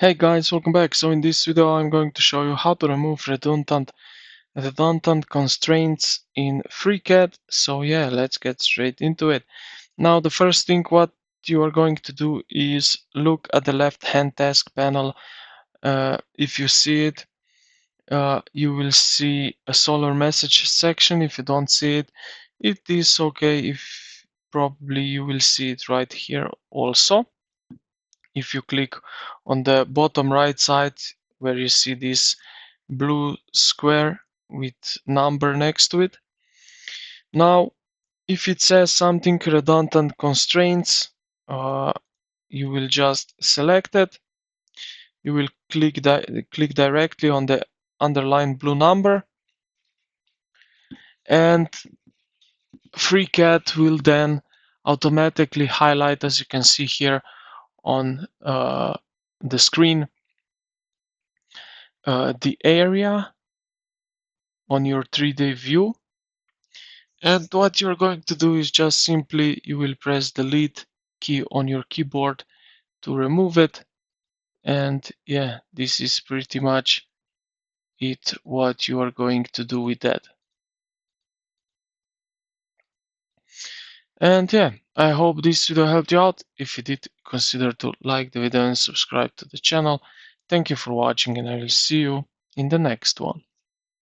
Hey guys, welcome back. So in this video I'm going to show you how to remove redundant constraints in FreeCAD. So yeah, let's get straight into it. Now the first thing what you are going to do is look at the left hand task panel. If you see it, you will see a solar message section. If you don't see it, it is okay. If probably you will see it right here also. If you click on the bottom right side where you see this blue square with number next to it. Now, if it says something redundant constraints, you will just select it. You will click directly on the underlined blue number, and FreeCAD will then automatically highlight, as you can see here on the screen, the area on your 3D view. And what you're going to do is just simply you will press the delete key on your keyboard to remove it. And yeah, this is pretty much it, what you are going to do with that. And yeah, I hope this video helped you out. If you did, consider to like the video and subscribe to the channel. Thank you for watching, and I will see you in the next one.